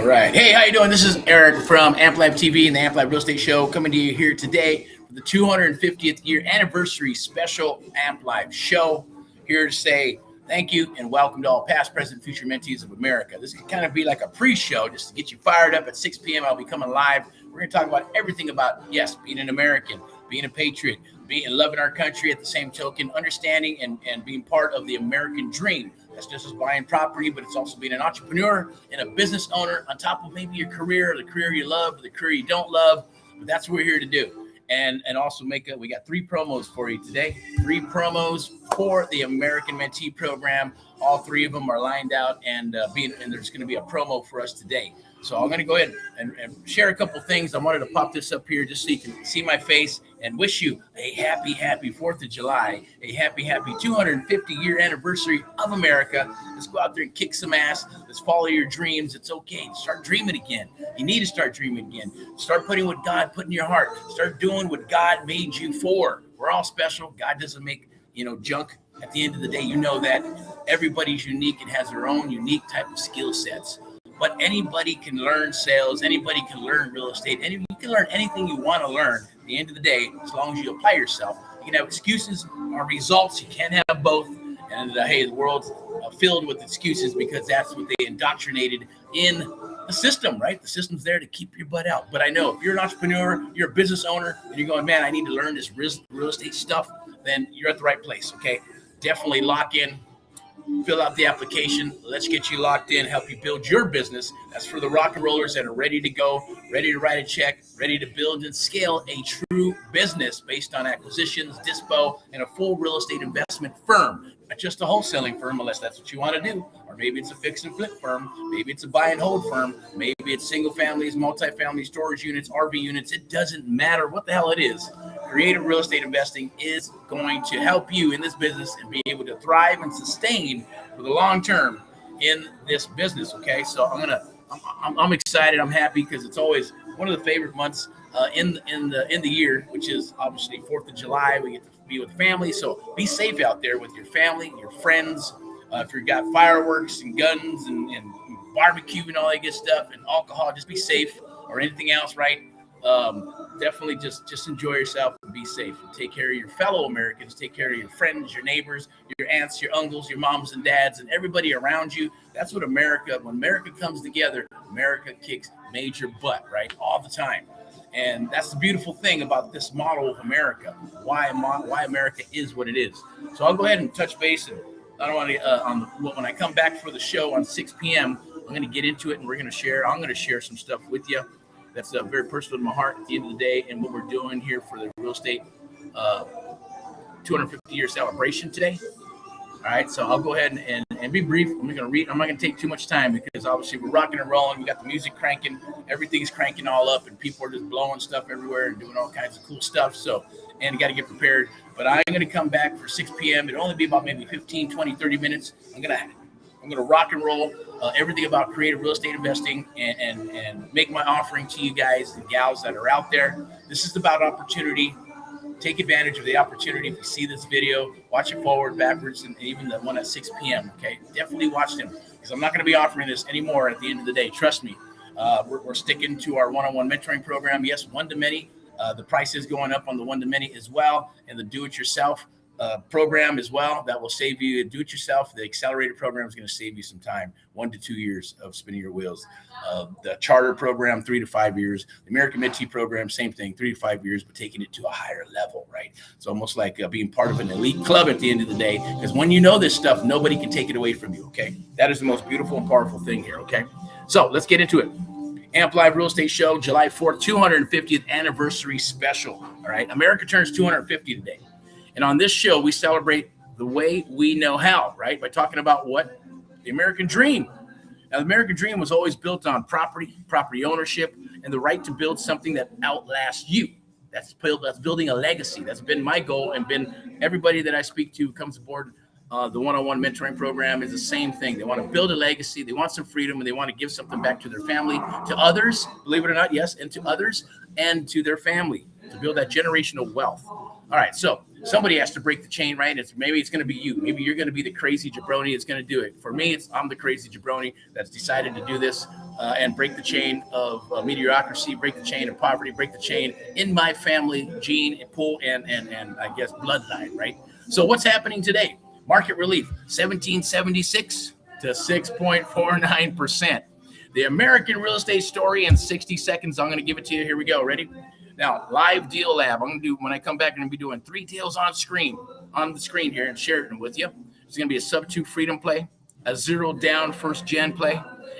All right. Hey, how you doing? This is Eric from Amp Live TV and the Amp Live Real Estate Show, coming to you here today for the 250th year anniversary special Amp Live show. Here to say thank you and welcome to all past, present, future mentees of America. This could kind of be like a pre-show just to get you fired up. At 6 p.m. I'll be coming live. We're going to talk about everything about, yes, being an American, being a patriot, being loving our country at the same token, understanding and being part of the American dream. That's just as buying property, but it's also being an entrepreneur and a business owner on top of maybe your career, or the career you love, or the career you don't love. But that's what we're here to do. And also we got 3 promos for you today. 3 promos for the American Mentee Program. All 3 of them are lined out, and there's going to be a promo for us today. So I'm going to go ahead and share a couple things. I wanted to pop this up here just so you can see my face and wish you a happy 4th of July, a happy 250-year anniversary of America. Let's go out there and kick some ass. Let's follow your dreams. It's okay. Start dreaming again. You need to start dreaming again. Start putting what God put in your heart. Start doing what God made you for. We're all special. God doesn't make, junk. At the end of the day, you know that everybody's unique and has their own unique type of skill sets. But anybody can learn sales. Anybody can learn real estate. You can learn anything you want to learn. At the end of the day, as long as you apply yourself. You can have excuses or results. You can't have both. And hey, the world's filled with excuses because that's what they indoctrinated in the system, right? The system's there to keep your butt out. But I know if you're an entrepreneur, you're a business owner, and you're going, man, I need to learn this real estate stuff, then you're at the right place, okay? Definitely lock in. Fill out the application. Let's get you locked in, help you build your business. That's for the rock and rollers that are ready to go, ready to write a check, ready to build and scale a true business based on acquisitions, dispo, and a full real estate investment firm. Not just a wholesaling firm, unless that's what you want to do. Or maybe it's a fix and flip firm. Maybe it's a buy and hold firm. Maybe it's single families, multifamily storage units, RV units. It doesn't matter what the hell it is. Creative real estate investing is going to help you in this business and be able to thrive and sustain for the long term in this business. Okay, so I'm excited. I'm happy because it's always one of the favorite months in the year, which is obviously 4th of July. We get to be with family, so be safe out there with your family, your friends. If you've got fireworks and guns and barbecue and all that good stuff and alcohol, just be safe, or anything else, right? Definitely just enjoy yourself and be safe. And take care of your fellow Americans. Take care of your friends, your neighbors, your aunts, your uncles, your moms and dads, and everybody around you. That's what when America comes together, America kicks major butt, right? All the time. And that's the beautiful thing about this model of America, why America is what it is. So I'll go ahead and touch base, and I don't want to, when I come back for the show on 6 p.m., I'm going to get into it, and I'm going to share some stuff with you that's very personal to my heart at the end of the day, and what we're doing here for the real estate 250-year celebration today. All right, so I'll go ahead and be brief. I'm not going to take too much time because obviously we're rocking and rolling. We got the music cranking. Everything's cranking all up, and people are just blowing stuff everywhere and doing all kinds of cool stuff. So, and you got to get prepared. But I'm going to come back for 6 p.m. It'll only be about maybe 15, 20, 30 minutes. I'm going to rock and roll everything about creative real estate investing and make my offering to you guys and gals that are out there. This is about opportunity. Take advantage of the opportunity. If you see this video, watch it forward, backwards, and even the one at 6 p.m. Okay, definitely watch them, because I'm not going to be offering this anymore at the end of the day. Trust me. We're sticking to our one-on-one mentoring program. Yes, one-to-many. The price is going up on the one-to-many as well, and the do-it-yourself program as well. That will save you. Do-it-yourself. The accelerated program is going to save you some time, 1 to 2 years of spinning your wheels. The charter program, 3 to 5 years. The American Mentee program, same thing, 3 to 5 years, but taking it to a higher level, right? It's almost like being part of an elite club at the end of the day, because when you know this stuff, nobody can take it away from you, okay? That is the most beautiful and powerful thing here, okay? So let's get into it. Amp Live Real Estate Show, July 4th, 250th anniversary special, all right? America turns 250 today. And on this show, we celebrate the way we know how, right? By talking about what? The American dream. Now, the American dream was always built on property ownership, and the right to build something that outlasts you. That's building a legacy. That's been my goal, and been everybody that I speak to who comes aboard the one-on-one mentoring program is the same thing. They want to build a legacy. They want some freedom, and they want to give something back to their family, to others, believe it or not, yes, and to others, and to their family, to build that generational wealth. All right, so somebody has to break the chain, right? Maybe it's going to be you. Maybe you're going to be the crazy jabroni that's going to do it. For me, I'm the crazy jabroni that's decided to do this and break the chain of mediocrity, break the chain of poverty, break the chain in my family gene pool and I guess bloodline, right? So what's happening today? Market relief, 1776 to 6.49%. The American real estate story in 60 seconds. I'm going to give it to you. Here we go. Ready? Now, live deal lab. I'm going to do, when I come back, I'm going to be doing 3 deals on the screen here and sharing them with you. It's going to be a Subto freedom play, a zero down first gen play,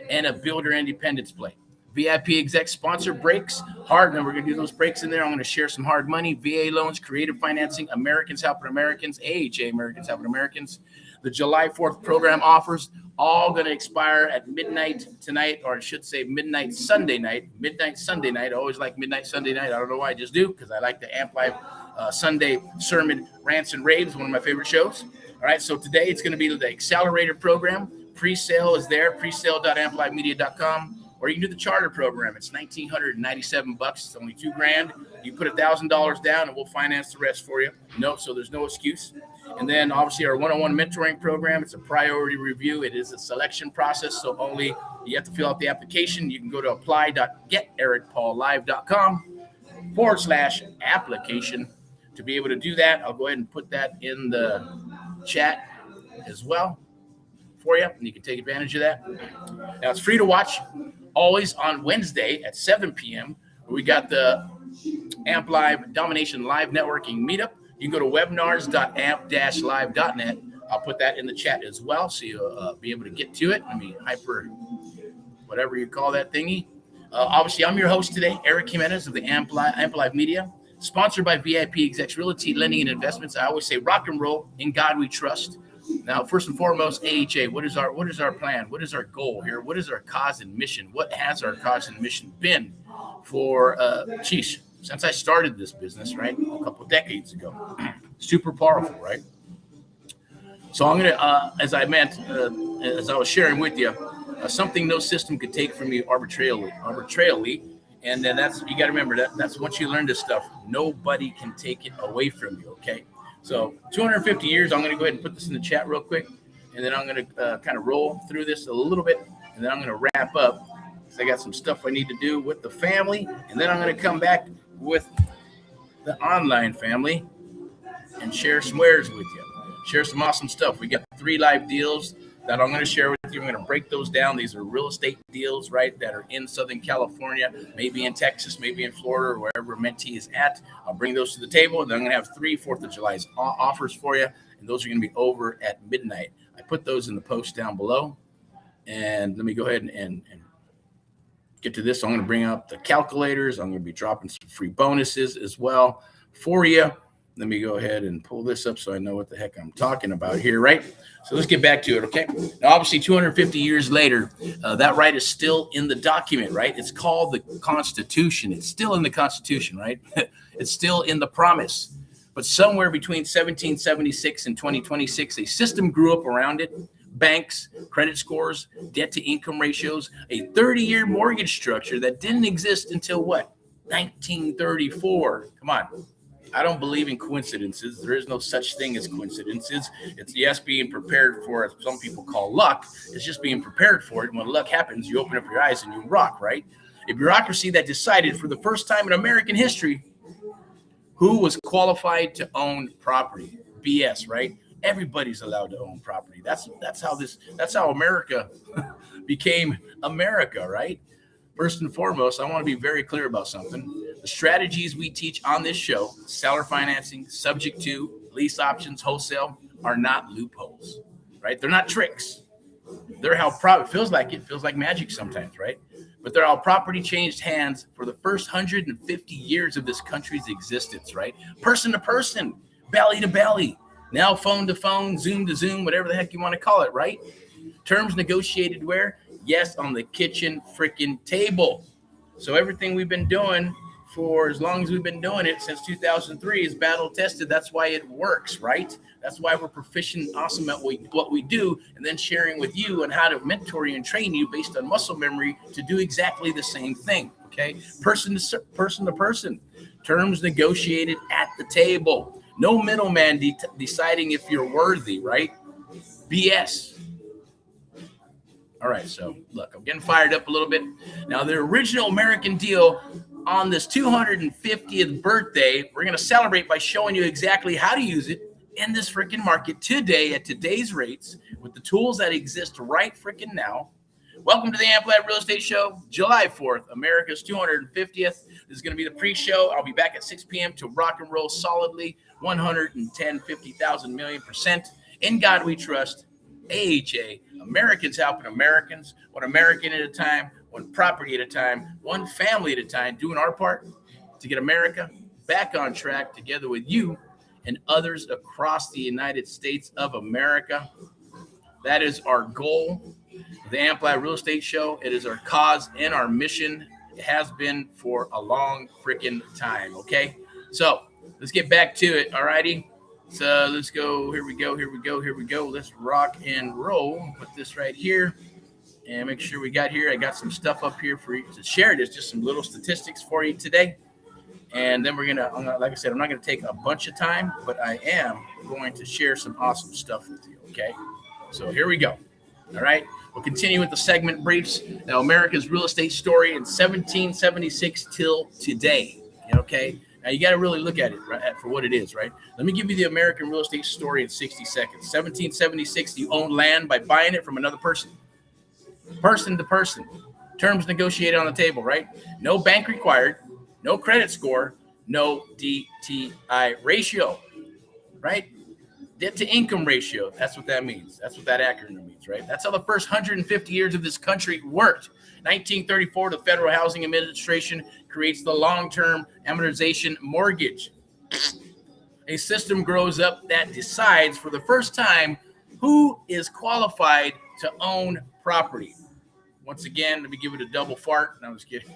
and a builder independence play. VIP exec sponsor breaks, hard, and we're going to do those breaks in there. I'm going to share some hard money, VA loans, creative financing, Americans Helping Americans, AHA, Americans Helping Americans. The July 4th program offers, all going to expire at midnight tonight, or I should say midnight Sunday night. I always like midnight Sunday night. I don't know why, I just do, because I like the Amp Live Sunday sermon rants and raves, one of my favorite shows. All right, so today it's going to be the accelerator program. Pre-sale is there, presale.amplivemedia.com. Or you can do the charter program. It's $1,997. It's only $2,000. You put $1,000 down, and we'll finance the rest for you. No, so there's no excuse. And then obviously our one-on-one mentoring program. It's a priority review. It is a selection process, so only you have to fill out the application. You can go to apply.geterickpaullive.com/application to be able to do that. I'll go ahead and put that in the chat as well for you, and you can take advantage of that. Now it's free to watch. Always on Wednesday at 7 p.m. We got the Amp Live Domination Live Networking Meetup. You can go to webinars.amp-live.net. I'll put that in the chat as well, so you'll be able to get to it. I mean, whatever you call that thingy. Obviously, I'm your host today, Erick Jimenez of the Amp Live Media, sponsored by VIP Execs Realty, Lending and Investments. I always say rock and roll, in God we trust. Now, first and foremost, AHA, what is our plan? What is our goal here? What is our cause and mission? What has our cause and mission been for, since I started this business, right, a couple of decades ago? Super powerful, right? So I'm going to, as I was sharing with you, something no system could take from you arbitrarily. And then you got to remember that's once you learn this stuff, nobody can take it away from you, okay? So 250 years, I'm going to go ahead and put this in the chat real quick, and then I'm going to kind of roll through this a little bit, and then I'm going to wrap up. So I got some stuff I need to do with the family, and then I'm going to come back with the online family and share some wares with you, share some awesome stuff. We got 3 live deals that I'm going to share with you. I'm going to break those down. These are real estate deals, right, that are in Southern California, maybe in Texas, maybe in Florida, or wherever mentee is at. I'll bring those to the table, and then I'm going to have 3 4th of July offers for you, and those are going to be over at midnight. I put those in the post down below, and let me go ahead and get to this. So I'm going to bring up the calculators. I'm going to be dropping some free bonuses as well for you. Let me go ahead and pull this up so I know what the heck I'm talking about here, right? So let's get back to it, okay? Now, obviously, 250 years later, that right is still in the document, right? It's called the Constitution. It's still in the Constitution, right? It's still in the promise. But somewhere between 1776 and 2026, a system grew up around it. Banks, credit scores, debt-to-income ratios, a 30-year mortgage structure that didn't exist until what? 1934. Come on. I don't believe in coincidences. There is no such thing as coincidences. It's, yes, being prepared for, as some people call luck. It's just being prepared for it. And when luck happens, you open up your eyes and you rock, right? A bureaucracy that decided for the first time in American history who was qualified to own property. BS, right? Everybody's allowed to own property. That's how America became America, right? First and foremost, I want to be very clear about something. The strategies we teach on this show, seller financing, subject to, lease options, wholesale, are not loopholes, right? They're not tricks. They're how it feels like magic sometimes, right? But they're how property changed hands for the first 150 years of this country's existence, right? Person to person, belly to belly, now phone to phone, Zoom to Zoom, whatever the heck you want to call it, right? Terms negotiated where? Yes, on the kitchen freaking table. So everything we've been doing for as long as we've been doing it since 2003 is battle tested. That's why it works, right? That's why we're proficient, awesome at what we do, and then sharing with you on how to mentor you and train you based on muscle memory to do exactly the same thing, okay? Person to person, terms negotiated at the table. No middleman deciding if you're worthy, right? BS. All right, so look, I'm getting fired up a little bit. Now, the original American deal on this 250th birthday, we're going to celebrate by showing you exactly how to use it in this freaking market today at today's rates with the tools that exist right freaking now. Welcome to the Amplified Real Estate Show, July 4th, America's 250th. This is going to be the pre-show. I'll be back at 6 p.m. to rock and roll solidly, 110, 50,000 million%. In God we trust. AHA, Americans helping Americans, one American at a time, one property at a time, one family at a time, doing our part to get America back on track together with you and others across the United States of America. That is our goal. The Amplified Real Estate Show. It is our cause and our mission. It has been for a long freaking time. Okay, so let's get back to it. All righty. So let's go. Here we go. Let's rock and roll. Put this right here and make sure we got here. I got some stuff up here for you to share. There's just some little statistics for you today. And then like I said, I'm not going to take a bunch of time, but I am going to share some awesome stuff with you. Okay. So here we go. All right. We'll continue with the segment briefs. Now, America's real estate story in 1776 till today. Okay. Now, you got to really look at it for what it is, right? Let me give you the American real estate story in 60 seconds. 1776, you own land by buying it from another person. Person to person. Terms negotiated on the table, right? No bank required. No credit score. No DTI ratio, right? Debt to income ratio. That's what that means. That's what that acronym means, right? That's how the first 150 years of this country worked. 1934, the Federal Housing Administration creates the long-term amortization mortgage. A system grows up that decides for the first time who is qualified to own property. Once again, let me give it a double fart. No, I was kidding.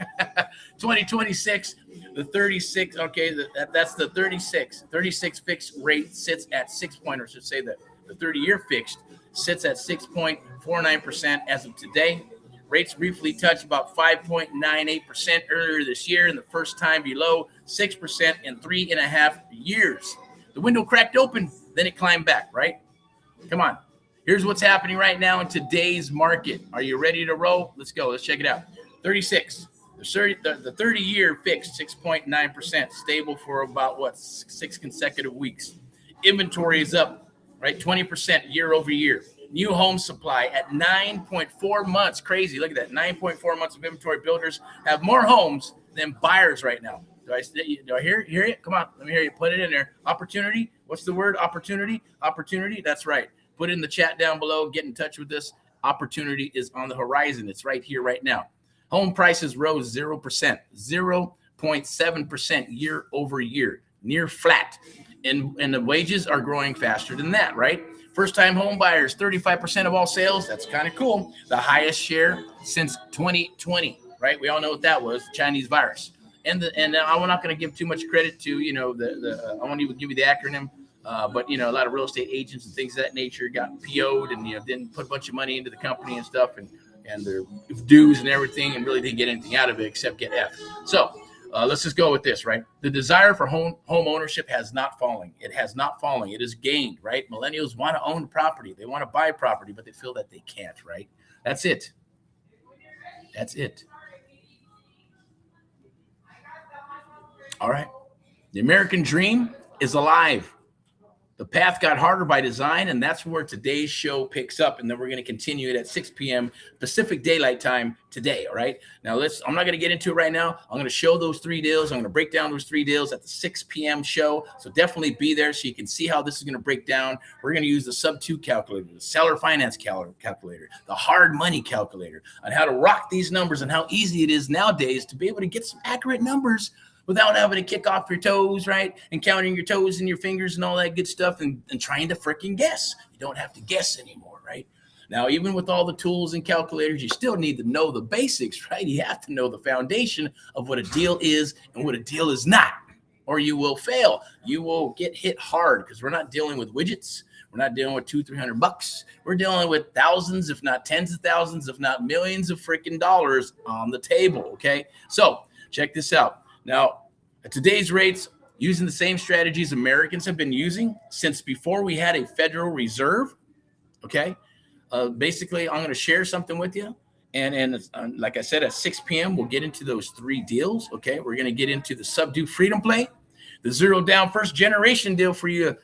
2026, the 36. Okay, that's the 36. 36 fixed rate sits at 6 point, or should say that the 30-year fixed sits at 6.49% as of today. Rates briefly touched about 5.98% earlier this year, and the first time below 6% in 3.5 years. The window cracked open, then it climbed back, right? Come on. Here's what's happening right now in today's market. Are you ready to roll? Let's go. Let's check it out. 36. The 30-year fixed 6.9%, stable for about, 6 consecutive weeks. Inventory is up, right? 20% year over year. New home supply at 9.4 months. Crazy. Look at that. 9.4 months of inventory. Builders have more homes than buyers right now. Do I hear it? Come on. Let me hear you. Put it in there. Opportunity. What's the word? Opportunity. Opportunity. That's right. Put it in the chat down below. Get in touch with us. Opportunity is on the horizon. It's right here, right now. Home prices rose 0%, 0.7% year over year, near flat. And the wages are growing faster than that, right? First-time home buyers, 35% of all sales. That's kind of cool. The highest share since 2020, right? We all know what that was, the Chinese virus. And I'm not going to give too much credit to, I won't even give you the acronym, but, a lot of real estate agents and things of that nature got PO'd and, didn't put a bunch of money into the company and stuff and their dues and everything and really didn't get anything out of it except get F. So let's just go with this, right? The desire for home ownership has not fallen. It has not fallen. It has gained, right? Millennials want to own property. They want to buy property, but they feel that they can't, right? That's it. That's it. All right. The American dream is alive. The path got harder by design, and that's where today's show picks up. And then we're going to continue it at 6 p.m. Pacific Daylight Time today. All right. Now, I'm not going to get into it right now. I'm going to show those 3 deals. I'm going to break down those 3 deals at the 6 p.m. show. So definitely be there so you can see how this is going to break down. We're going to use the Subto calculator, the seller finance calculator, the hard money calculator on how to rock these numbers and how easy it is nowadays to be able to get some accurate numbers without having to kick off your toes, right? And counting your toes and your fingers and all that good stuff and trying to freaking guess. You don't have to guess anymore, right? Now, even with all the tools and calculators, you still need to know the basics, right? You have to know the foundation of what a deal is and what a deal is not, or you will fail. You will get hit hard because we're not dealing with widgets. We're not dealing with $200-300. We're dealing with thousands, if not tens of thousands, if not millions of freaking dollars on the table, okay? So check this out. Now, at today's rates, using the same strategies Americans have been using since before we had a Federal Reserve, okay? Basically, I'm going to share something with you. And like I said, at 6 p.m., we'll get into those 3 deals. Okay. We're going to get into the Subto freedom play, the zero down first generation deal for you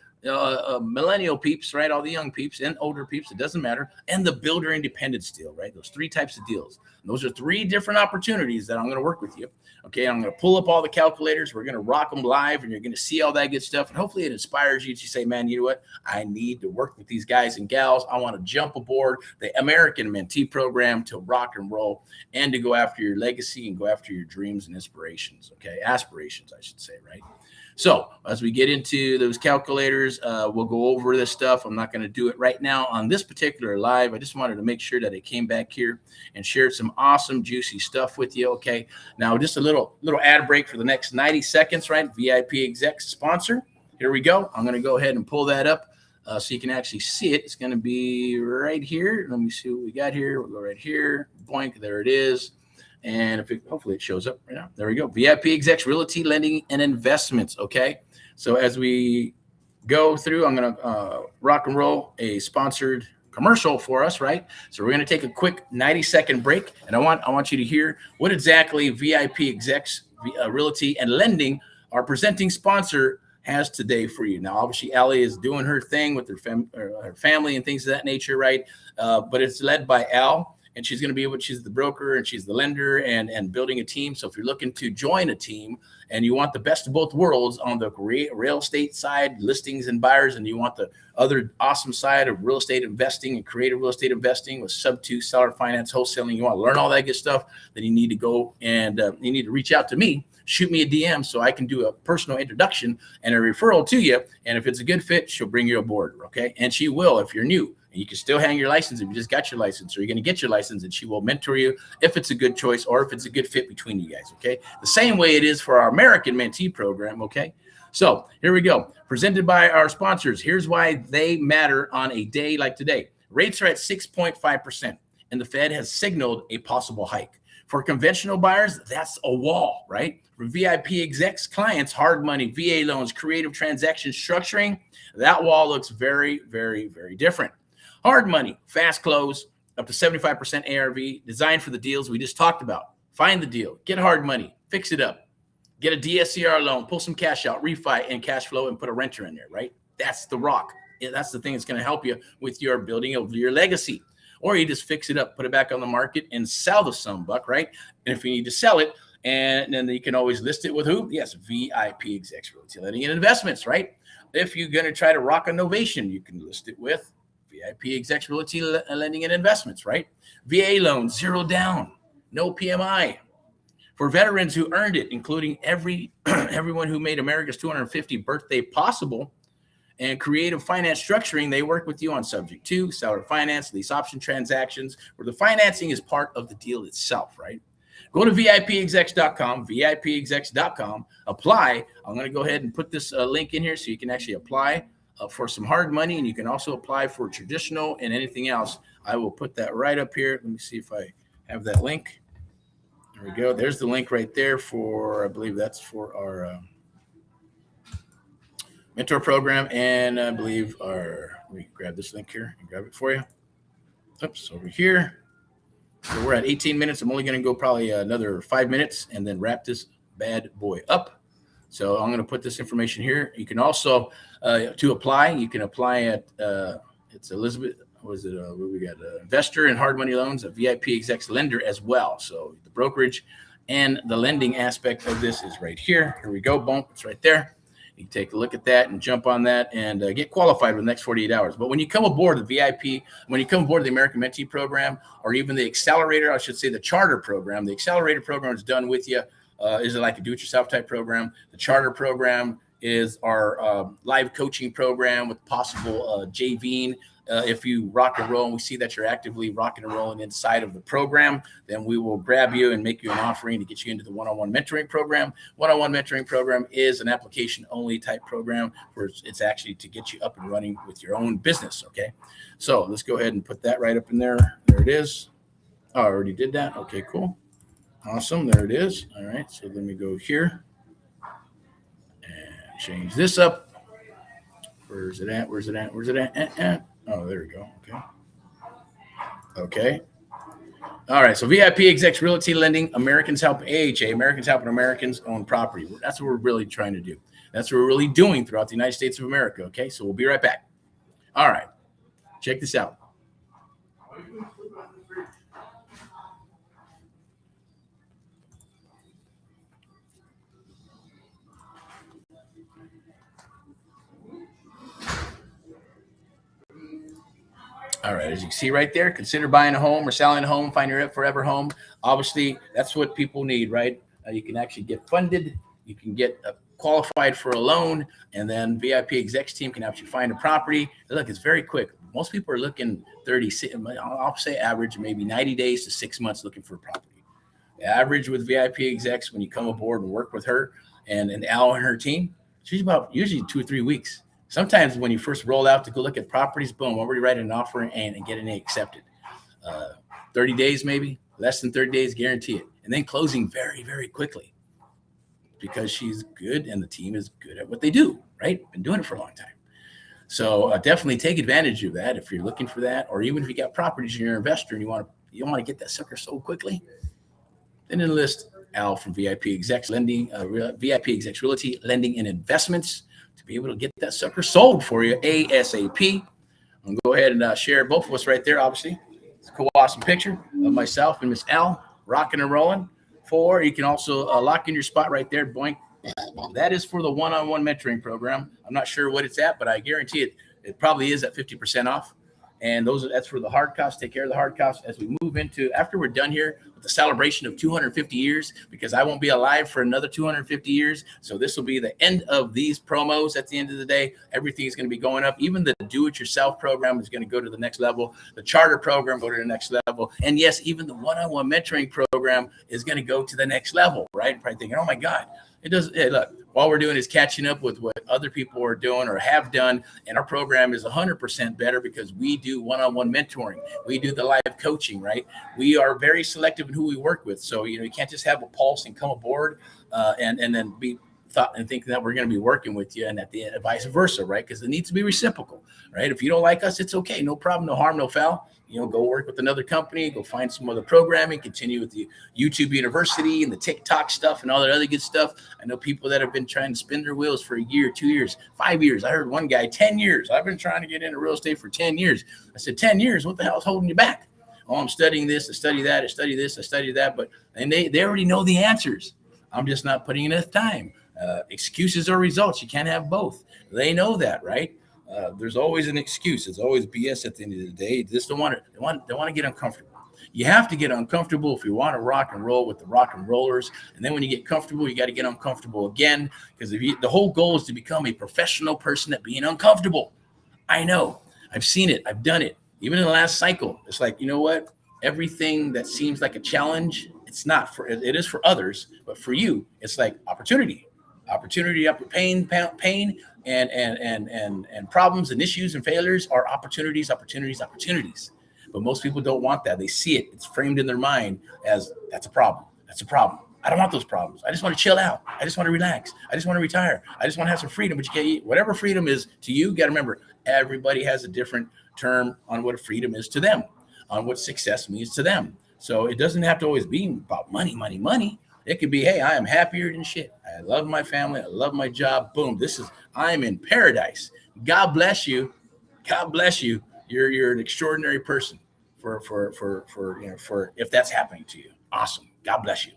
millennial peeps, right? All the young peeps and older peeps, it doesn't matter. And the builder independence deal, right? Those 3 types of deals. And those are 3 different opportunities that I'm going to work with you. Okay. I'm going to pull up all the calculators. We're going to rock them live and you're going to see all that good stuff. And hopefully it inspires you to say, man, you know what? I need to work with these guys and gals. I want to jump aboard the American Mentee program to rock and roll and to go after your legacy and go after your dreams and inspirations. Okay. Aspirations, I should say, right? So as we get into those calculators, we'll go over this stuff. I'm not going to do it right now on this particular live. I just wanted to make sure that I came back here and shared some awesome, juicy stuff with you. Okay. Now, just a little ad break for the next 90 seconds, right? VIP exec sponsor. Here we go. I'm going to go ahead and pull that up so you can actually see it. It's going to be right here. Let me see what we got here. We'll go right here. Boink. There it is. And hopefully it shows up right now. There we go. VIP Execs, Realty, Lending, and Investments. Okay. So as we go through, I'm going to rock and roll a sponsored commercial for us, right? So we're going to take a quick 90-second break. And I want you to hear what exactly VIP Execs, Realty, and Lending, our presenting sponsor, has today for you. Now, obviously, Allie is doing her thing with her family and things of that nature, right? But it's led by Al. And she's going to be able, she's the broker and she's the lender and building a team. So if you're looking to join a team and you want the best of both worlds on the real estate side, listings and buyers, and you want the other awesome side of real estate investing and creative real estate investing with Subto, seller finance, wholesaling, you want to learn all that good stuff, then you need to go and you need to reach out to me. Shoot me a DM so I can do a personal introduction and a referral to you. And if it's a good fit, she'll bring you aboard. Okay. And she will if you're new. And you can still hang your license if you just got your license, or you're going to get your license, and she will mentor you if it's a good choice or if it's a good fit between you guys. Okay. The same way it is for our American Mentee program. Okay. So here we go. Presented by our sponsors. Here's why they matter on a day like today. Rates are at 6.5%, and the Fed has signaled a possible hike. For conventional buyers, that's a wall, right? For VIP execs, clients, hard money, VA loans, creative transaction structuring, that wall looks very, very, very different. Hard money, fast close, up to 75% ARV, designed for the deals we just talked about. Find the deal, get hard money, fix it up, get a DSCR loan, pull some cash out, refi and cash flow, and put a renter in there, right? That's the rock. That's the thing that's going to help you with your building of your legacy. Or you just fix it up, put it back on the market, and sell the sunbuck, right? And if you need to sell it, and then you can always list it with who? Yes, VIP Execs, Realty, Lending, and Investments, right? If you're going to try to rock a novation, you can list it with VIP Execs, Realty, Lending, and Investments, right? VA loans, zero down, no PMI. For veterans who earned it, including everyone who made America's 250th birthday possible, and creative finance structuring, they work with you on subject to seller finance, lease option transactions, where the financing is part of the deal itself, right? Go to VIPexecs.com, VIPexecs.com, apply. I'm going to go ahead and put this link in here so you can actually apply for some hard money, and you can also apply for traditional and anything else. I will put that right up here. Let me see if I have that link. There we go. There's the link right there for, I believe that's for our mentor program, and I believe let me grab this link here and grab it for you. Oops, over here. So we're at 18 minutes. I'm only going to go probably another 5 minutes and then wrap this bad boy up. So I'm going to put this information here. You can also, to apply, you can apply at, it's Elizabeth, what we got? Investor and hard money loans, a VIP execs lender as well. So the brokerage and the lending aspect of this is right here. Here we go. Boom. It's right there. You can take a look at that and jump on that and get qualified within the next 48 hours. But when you come aboard the VIP, when you come aboard the American Mentee program, or even the accelerator, I should say the charter program, the accelerator program is done with you. Is it like a do-it-yourself type program? The charter program is our live coaching program with possible JVing. If you rock and roll and we see that you're actively rocking and rolling inside of the program, then we will grab you and make you an offering to get you into the one-on-one mentoring program. One-on-one mentoring program is an application-only type program where it's actually to get you up and running with your own business, okay? So let's go ahead and put that right up in there. There it is. Oh, I already did that. Okay, cool. Awesome. There it is. All right. So let me go here and change this up. Where's it at? Oh, there we go. Okay. Okay. All right. So VIP Execs Realty Lending, Americans Help AHA, Americans Helping Americans Own Property. That's what we're really trying to do. That's what we're really doing throughout the United States of America. Okay. So we'll be right back. All right. Check this out. All right, as you can see right there, consider buying a home or selling a home, find your forever home. Obviously, that's what people need, right? You can actually get funded, you can get qualified for a loan, and then VIP Execs team can help you find a property. Look, it's very quick. Most people are looking 30, I'll say average, maybe 90 days to 6 months looking for a property. The average with VIP Execs, when you come aboard and work with her and Al and her team, she's about usually 2 or 3 weeks. Sometimes when you first roll out to go look at properties, boom, already write an offer and get an A accepted. 30 days, maybe less than 30 days, guarantee it. And then closing very, very quickly because she's good and the team is good at what they do, right? Been doing it for a long time. So definitely take advantage of that if you're looking for that, or even if you got properties and you're an investor and you want to get that sucker sold quickly, then enlist Al from VIP Execs Lending, VIP Execs Realty Lending and Investments to be able to get that sucker sold for you ASAP. I'm going to go ahead and share both of us right there, obviously. It's a cool, awesome picture of myself and Miss Al rocking and rolling. You can also lock in your spot right there, boink. That is for the one-on-one mentoring program. I'm not sure what it's at, but I guarantee it probably is at 50% off. And that's for the hard costs. Take care of the hard costs as we move into, after we're done here with the celebration of 250 years, because I won't be alive for another 250 years. So this will be the end of these promos. At the end of the day, everything is going to be going up. Even the do-it-yourself program is going to go to the next level. The charter program go to the next level. And yes, even the one-on-one mentoring program is going to go to the next level, right? Probably thinking, oh my God. It does. Hey, look, all we're doing is catching up with what other people are doing or have done. And our program is 100% better because we do one-on-one mentoring. We do the live coaching, right? We are very selective in who we work with. So, you can't just have a pulse and come aboard and then be thought and think that we're going to be working with you and at the end, vice versa, right? Because it needs to be reciprocal, right? If you don't like us, it's okay. No problem, no harm, no foul. Go work with another company, go find some other programming, continue with the YouTube University and the TikTok stuff and all that other good stuff. I know people that have been trying to spin their wheels for a year, 2 years, 5 years. I heard one guy, 10 years. I've been trying to get into real estate for 10 years. I said, 10 years? What the hell is holding you back? Oh, I'm studying this, I study that, I study this, I study that. And they already know the answers. I'm just not putting enough time. Excuses or results. You can't have both. They know that, right? There's always an excuse. It's always BS at the end of the day. They just don't want to get uncomfortable. You have to get uncomfortable if you want to rock and roll with the rock and rollers. And then when you get comfortable, you got to get uncomfortable again, because the whole goal is to become a professional person at being uncomfortable. I know. I've seen it. I've done it. Even in the last cycle, it's like, you know what? Everything that seems like a challenge, it's not for. It is for others, but for you, it's like opportunity. Opportunity after pain, and problems and issues and failures are opportunities. But most people don't want that. They see it. It's framed in their mind as that's a problem. That's a problem. I don't want those problems. I just want to chill out. I just want to relax. I just want to retire. I just want to have some freedom. But you can't eat. Whatever freedom is to you, you got to remember, everybody has a different term on what freedom is to them, on what success means to them. So it doesn't have to always be about money. It could be, hey, I am happier than shit. I love my family. I love my job. Boom. I'm in paradise. God bless you. God bless you. You're an extraordinary person for if that's happening to you. Awesome. God bless you.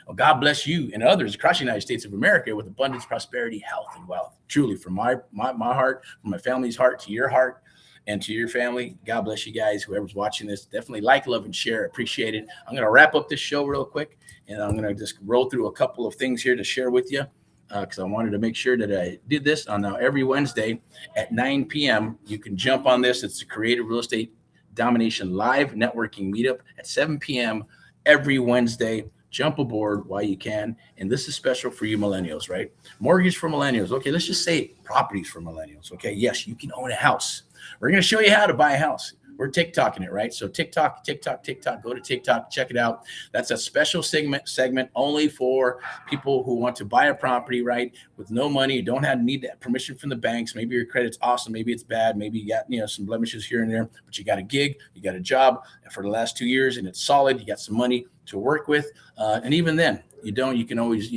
Well, God bless you and others across the United States of America with abundance, prosperity, health, and wealth. Truly, from my heart, from my family's heart to your heart and to your family. God bless you guys. Whoever's watching this, definitely like, love, and share. Appreciate it. I'm going to wrap up this show real quick, and I'm going to just roll through a couple of things here to share with you, because I wanted to make sure that I did this on every Wednesday at 9 p.m. You can jump on this. It's the Creative Real Estate Domination Live Networking Meetup at 7 p.m. every Wednesday. Jump aboard while you can. And this is special for you millennials, right? Mortgage for millennials. Okay, let's just say properties for millennials. Okay, yes, you can own a house. We're going to show you how to buy a house. we're TikToking it, right? So TikTok, go to TikTok, check it out. That's a special segment only for people who want to buy a property, right? With no money, you don't need that permission from the banks. Maybe your credit's awesome, maybe it's bad, maybe you got some blemishes here and there, but you got a gig, you got a job for the last 2 years, and it's solid. You got some money to work with, and even then, you can always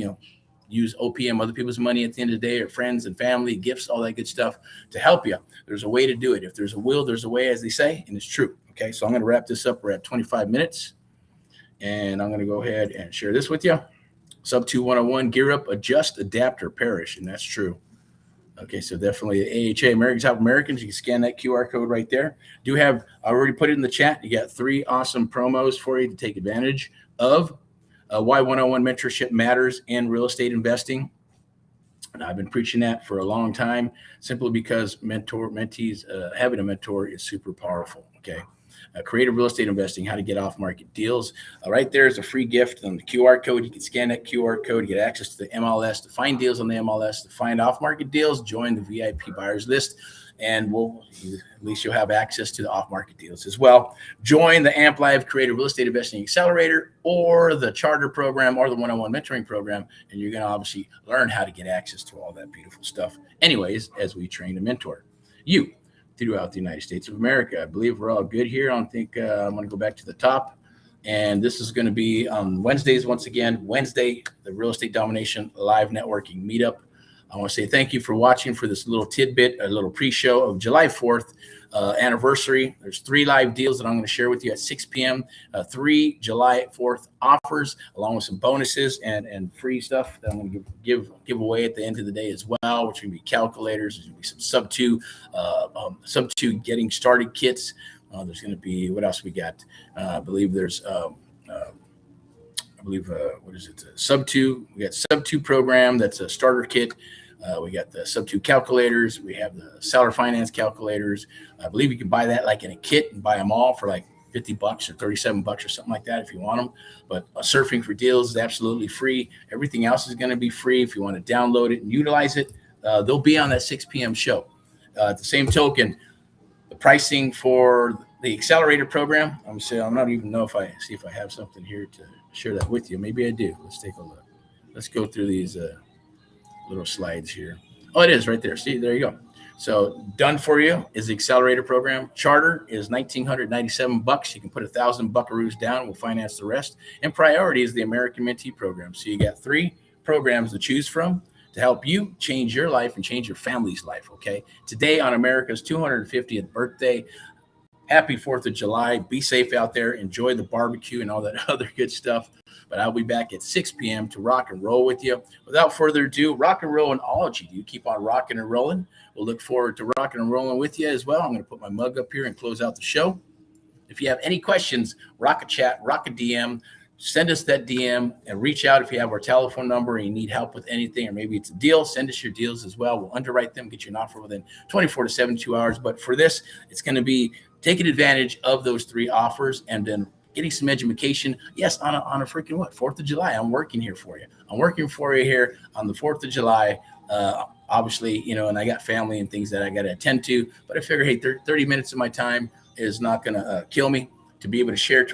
use OPM, other people's money at the end of the day, or friends and family, gifts, all that good stuff to help you. There's a way to do it. If there's a will, there's a way, as they say, and it's true. Okay, so I'm going to wrap this up. We're at 25 minutes, and I'm going to go ahead and share this with you. Subto 101, gear up, adjust, adapt, or perish, and that's true. Okay, so definitely AHA, Americans Help Americans. You can scan that QR code right there. I already put it in the chat. You got 3 awesome promos for you to take advantage of. Why 101 mentorship matters in real estate investing. And I've been preaching that for a long time, simply because mentees, having a mentor is super powerful. Okay. Creative real estate investing, how to get off market deals. Right there is a free gift on the QR code. You can scan that QR code, get access to the MLS, to find deals on the MLS, to find off market deals, join the VIP buyers list, and at least you'll have access to the off market deals as well. Join the AMP Live Creative Real Estate Investing Accelerator, or the Charter program, or the 101 mentoring program, and you're going to obviously learn how to get access to all that beautiful stuff. Anyways, as we train to mentor you throughout the United States of America. I believe we're all good here. I'm going to go back to the top. And this is going to be on Wednesdays, once again, Wednesday, the Real Estate Domination Live Networking Meetup. I want to say thank you for watching for this little tidbit, a little pre-show of July 4th anniversary. There's 3 live deals that I'm going to share with you at 6 p.m. 3 July 4th offers, along with some bonuses and free stuff that I'm going to give away at the end of the day as well, which are going to be calculators. There's going to be some Subto getting started kits. There's going to be, what else we got? I believe there's what is it? Subto. We got Subto program. That's a starter kit. We got the Subto calculators. We have the seller finance calculators. I believe you can buy that like in a kit and buy them all for like $50 or $37 or something like that if you want them. But surfing for deals is absolutely free. Everything else is going to be free. If you want to download it and utilize it, they'll be on that 6 p.m. show. At the same token, the pricing for the accelerator program, I'm not even know if I have something here to share that with you. Maybe I do. Let's take a look. Let's go through these little slides here. Oh, it is right there. See, there you go. So done for you is the accelerator program. Charter is $1,997. You can put $1,000 down. We'll finance the rest. And priority is the American Mentee program. So you got 3 programs to choose from to help you change your life and change your family's life. Okay. Today on America's 250th birthday. Happy 4th of July. Be safe out there. Enjoy the barbecue and all that other good stuff. But I'll be back at 6 p.m. to rock and roll with you. Without further ado, rock and roll and all that you do. Keep on rocking and rolling. We'll look forward to rocking and rolling with you as well. I'm going to put my mug up here and close out the show. If you have any questions, rock a chat, rock a DM. Send us that DM and reach out if you have our telephone number and you need help with anything, or maybe it's a deal. Send us your deals as well. We'll underwrite them, get you an offer within 24 to 72 hours. But for this, it's going to be taking advantage of those 3 offers and then getting some education. Yes, on a freaking 4th of July. I'm working here for you. I'm working for you here on the 4th of July. Obviously, and I got family and things that I got to attend to. But I figure, hey, 30 minutes of my time is not going to kill me. To be able to share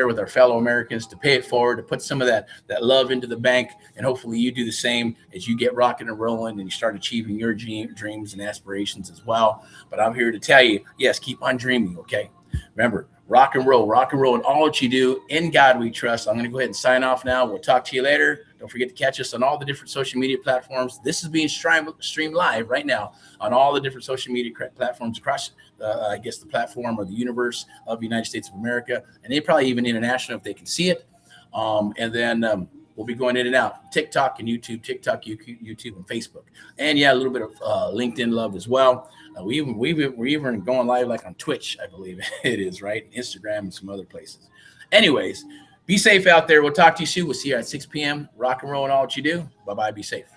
with our fellow Americans, to pay it forward, to put some of that love into the bank, and hopefully you do the same as you get rocking and rolling and you start achieving your dreams and aspirations as well. But I'm here to tell you, yes, keep on dreaming, okay? Remember, rock and roll and all that you do. In God we trust. I'm going to go ahead and sign off now. We'll talk to you later. Don't forget to catch us on all the different social media platforms. This is being streamed live right now on all the different social media platforms across, the platform of the universe of the United States of America, and they probably even international if they can see it. And then we'll be going in and out. TikTok and YouTube, YouTube and Facebook. And yeah, a little bit of LinkedIn love as well. We're even going live like on Twitch, I believe it is, right? Instagram and some other places. Anyways, be safe out there. We'll talk to you soon. We'll see you at 6 p.m. Rock and roll and all what you do. Bye-bye. Be safe.